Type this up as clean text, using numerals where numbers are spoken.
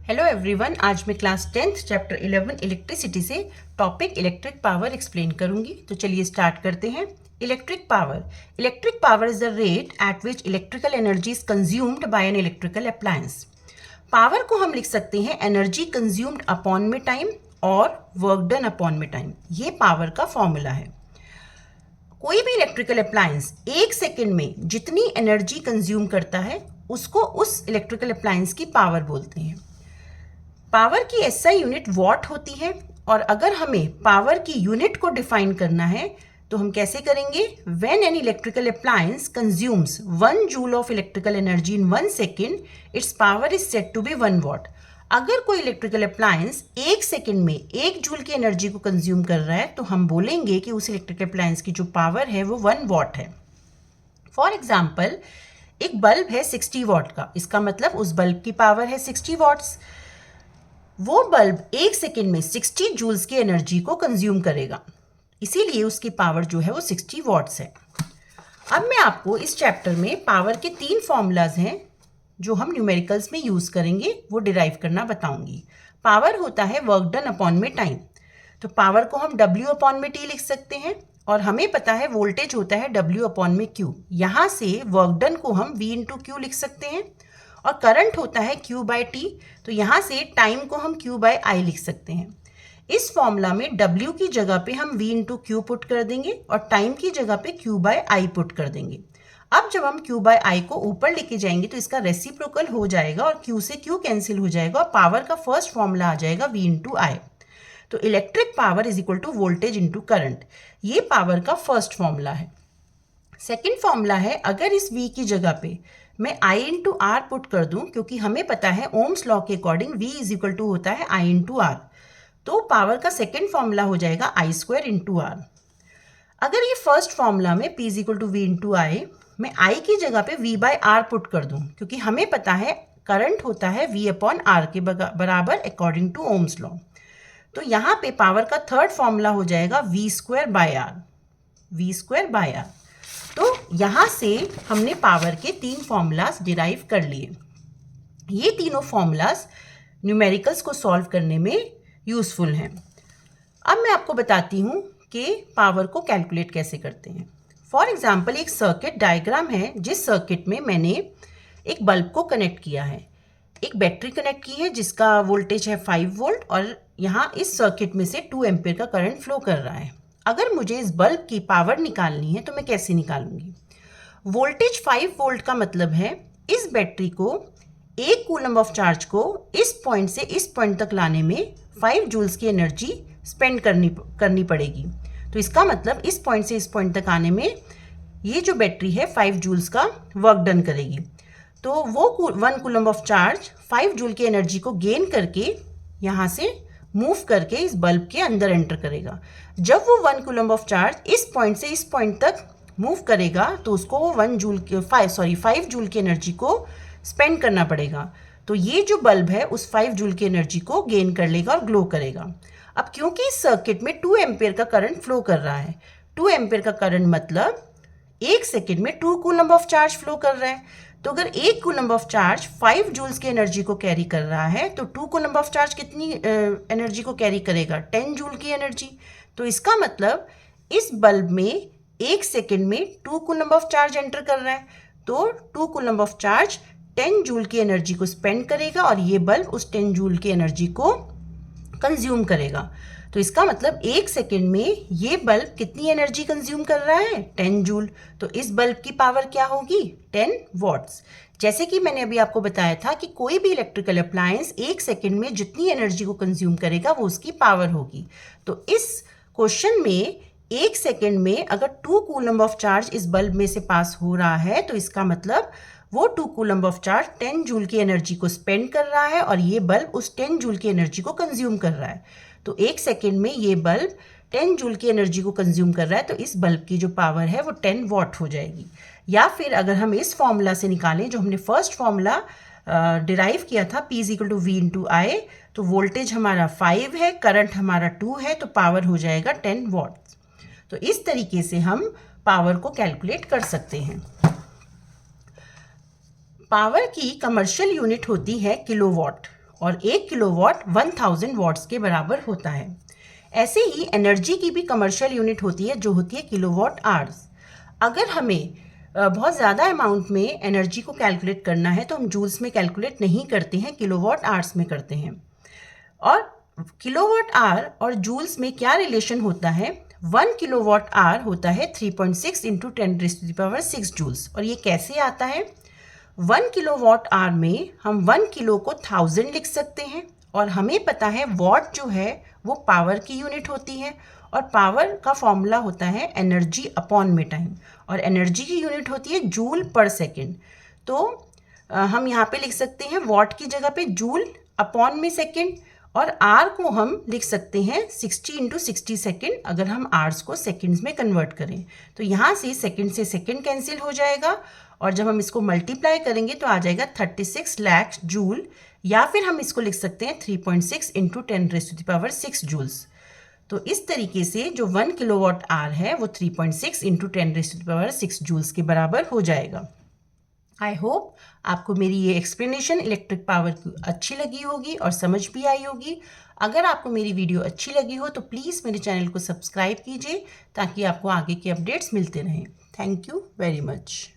Hello everyone, आज मैं class 10th chapter 11 electricity से टॉपिक इलेक्ट्रिक पावर एक्सप्लेन करूंगी। तो चलिए स्टार्ट करते हैं। Electric power is the rate at which electrical energy is consumed by N electrical appliance. Power को हम लिख सकते हैं एनर्जी कंज्यूम्ड अपॉन में टाइम और वर्क डन अपॉन में टाइम। ये पावर का फॉर्मूला है। कोई भी इलेक्ट्रिकल अप्लायंस 1 सेकेंड में जितनी एनर्जी कंज्यूम करता है उसको उस इलेक्ट्रिकल अप्लायंस की पावर बोलते हैं। पावर की एसआई यूनिट वॉट होती है, और अगर हमें पावर की यूनिट को डिफाइन करना है तो हम कैसे करेंगे? When an electrical appliance consumes 1 joule of electrical energy in 1 second, its power is said to be 1 watt. अगर कोई इलेक्ट्रिकल अप्लायंस 1 सेकेंड में 1 जूल की एनर्जी को कंज्यूम कर रहा है तो हम बोलेंगे कि उस इलेक्ट्रिकल अप्लायंस की जो पावर है वो 1 वॉट है। फॉर एग्जाम्पल, एक बल्ब है 60 वॉट का, इसका मतलब उस बल्ब की पावर है 60 वॉट्स। वो बल्ब 1 सेकेंड में 60 जूल्स की एनर्जी को कंज्यूम करेगा, इसीलिए उसकी पावर जो है वो 60 वॉट्स है। अब मैं आपको इस चैप्टर में पावर के 3 फॉर्मूलाज हैं जो हम न्यूमेरिकल्स में यूज करेंगे, वो डिराइव करना बताऊंगी। पावर होता है वर्क डन अपॉन में टाइम, तो पावर को हम W अपॉन में T लिख सकते हैं, और हमें पता है वोल्टेज होता है W अपॉन में Q। यहाँ से वर्क डन को हम V इंटू Q लिख सकते हैं, और करंट होता है Q बाय T, तो यहाँ से टाइम को हम Q बाय I लिख सकते हैं। इस फॉर्मूला में W की जगह पे हम V इंटू Q पुट कर देंगे और टाइम की जगह पे Q बाय I पुट कर देंगे। अब जब हम Q बाय I को ऊपर लेके जाएंगे तो इसका रेसिप्रोकल हो जाएगा और Q से Q कैंसिल हो जाएगा और पावर का फर्स्ट फॉर्मूला आ जाएगा V इंटू I। तो electric power is equal to voltage into current, ये पावर का फर्स्ट फॉर्मूला है। सेकेंड फॉर्मूला है, अगर इस V की जगह पे मैं I इंटू आर पुट कर दूं, क्योंकि हमें पता है ओम्स लॉ के according V is equal to होता है I इंटू आर, तो पावर का सेकेंड फॉर्मूला हो जाएगा I स्क्वायर इंटू आर। अगर ये फर्स्ट फॉर्मूला में P is equal to V into I, मैं I की जगह पे V बाय आर पुट कर दूं, क्योंकि हमें पता है करंट होता है V अपॉन आर के बराबर अकॉर्डिंग टू ओम्स लॉ। तो यहाँ पे पावर का थर्ड फॉर्मूला हो जाएगा V square by R, V square by R. तो यहाँ से हमने पावर के 3 फॉर्मूलाज डिराइव कर लिए। ये तीनों फॉर्मूलाज न्यूमेरिकल्स को सॉल्व करने में यूजफुल हैं। अब मैं आपको बताती हूँ कि पावर को कैलकुलेट कैसे करते हैं। फॉर एग्जाम्पल, एक सर्किट डायग्राम है जिस सर्किट में मैंने एक बल्ब को कनेक्ट किया है, एक बैटरी कनेक्ट की है जिसका वोल्टेज है 5 वोल्ट, और यहाँ इस सर्किट में से 2 एम्पीयर का करंट फ्लो कर रहा है। अगर मुझे इस बल्ब की पावर निकालनी है तो मैं कैसे निकालूंगी? वोल्टेज 5 वोल्ट का मतलब है इस बैटरी को 1 कूलम ऑफ चार्ज को इस पॉइंट से इस पॉइंट तक लाने में 5 जूल्स की एनर्जी स्पेंड करनी पड़ेगी। तो इसका मतलब इस पॉइंट से इस पॉइंट तक आने में ये जो बैटरी है 5 जूल्स का वर्क डन करेगी। तो वो 1 कूलम ऑफ चार्ज 5 जूल की एनर्जी को गेन करके यहाँ से मूव करके इस बल्ब के अंदर एंटर करेगा। जब वो 1 कूलम ऑफ चार्ज इस पॉइंट से इस पॉइंट तक मूव करेगा तो उसको वो 5 जूल की एनर्जी को स्पेंड करना पड़ेगा। तो ये जो बल्ब है उस 5 जूल की एनर्जी को गेन कर लेगा और ग्लो करेगा। अब क्योंकि इस सर्किट में 2 एम्पीयर का करंट फ्लो कर रहा है, 2 एम्पीयर का करंट मतलब 1 सेकेंड में 2 कूलम ऑफ चार्ज फ्लो कर रहा है। तो अगर 1 कूलम ऑफ चार्ज 5 जूल्स की एनर्जी को कैरी कर रहा है तो 2 कूलम ऑफ चार्ज कितनी एनर्जी को कैरी करेगा? 10 जूल की एनर्जी। तो इसका मतलब इस बल्ब में 1 सेकेंड में 2 कूलम ऑफ चार्ज एंटर कर रहा है, तो 2 कूलम ऑफ चार्ज 10 जूल की एनर्जी को स्पेंड करेगा और ये बल्ब उस 10 जूल की एनर्जी को कंज्यूम करेगा। तो इसका मतलब 1 सेकेंड में ये बल्ब कितनी एनर्जी कंज्यूम कर रहा है? 10 जूल। तो इस बल्ब की पावर क्या होगी? 10 वॉट्स। जैसे कि मैंने अभी आपको बताया था कि कोई भी इलेक्ट्रिकल अप्लायंस 1 सेकेंड में जितनी एनर्जी को कंज्यूम करेगा वो उसकी पावर होगी। तो इस क्वेश्चन में 1 सेकेंड में अगर 2 कूलम ऑफ चार्ज इस बल्ब में से पास हो रहा है तो इसका मतलब वो 2 कूलम ऑफ चार्ज 10 जूल की एनर्जी को स्पेंड कर रहा है और ये बल्ब उस 10 जूल की एनर्जी को कंज्यूम कर रहा है। तो 1 सेकेंड में ये बल्ब 10 जूल की एनर्जी को कंज्यूम कर रहा है, तो इस बल्ब की जो पावर है वो 10 वॉट हो जाएगी। या फिर अगर हम इस फॉर्मूला से निकालें जो हमने फर्स्ट फॉर्मूला डिराइव किया था, P is equal to V into I, तो वोल्टेज हमारा 5 है, करंट हमारा 2 है, तो पावर हो जाएगा 10 वॉट। तो इस तरीके से हम पावर को कैलकुलेट कर सकते हैं। पावर की कमर्शियल यूनिट होती है किलोवाट और 1 किलोवाट 1000 वॉट्स के बराबर होता है। ऐसे ही एनर्जी की भी कमर्शियल यूनिट होती है जो होती है किलोवाट आवर्स। अगर हमें बहुत ज़्यादा अमाउंट में एनर्जी को कैलकुलेट करना है तो हम जूल्स में कैलकुलेट नहीं करते हैं, किलोवाट आवर्स में करते हैं। और किलोवाट आवर और जूल्स में क्या रिलेशन होता है? 1 किलोवाट आवर होता है 3.6 इंटू 10⁻⁶ जूल्स। और ये कैसे आता है? 1 किलोवाट आवर में हम 1 किलो को 1000 लिख सकते हैं, और हमें पता है वॉट जो है वो पावर की यूनिट होती है, और पावर का फॉर्मूला होता है एनर्जी अपॉन में टाइम, और एनर्जी की यूनिट होती है जूल पर सेकेंड। तो हम यहाँ पे लिख सकते हैं वॉट की जगह पे जूल अपॉन में सेकेंड, और आर को हम लिख सकते हैं 60 इंटू 60 सेकेंड, अगर हम आर्स को सेकेंड्स में कन्वर्ट करें। तो यहाँ से सेकेंड कैंसिल हो जाएगा, और जब हम इसको मल्टीप्लाई करेंगे तो आ जाएगा 36 लाख जूल, या फिर हम इसको लिख सकते हैं 3.6 इंटू 10⁻⁶ जूल्स। तो इस तरीके से जो 1 किलोवाट आवर है वो 3.6 इंटू 10⁻⁶ जूल्स के बराबर हो जाएगा। आई होप आपको मेरी ये एक्सप्लेनेशन इलेक्ट्रिक पावर की अच्छी लगी होगी और समझ भी आई होगी। अगर आपको मेरी वीडियो अच्छी लगी हो तो प्लीज़ मेरे चैनल को सब्सक्राइब कीजिए ताकि आपको आगे के अपडेट्स मिलते रहें। Thank you very much.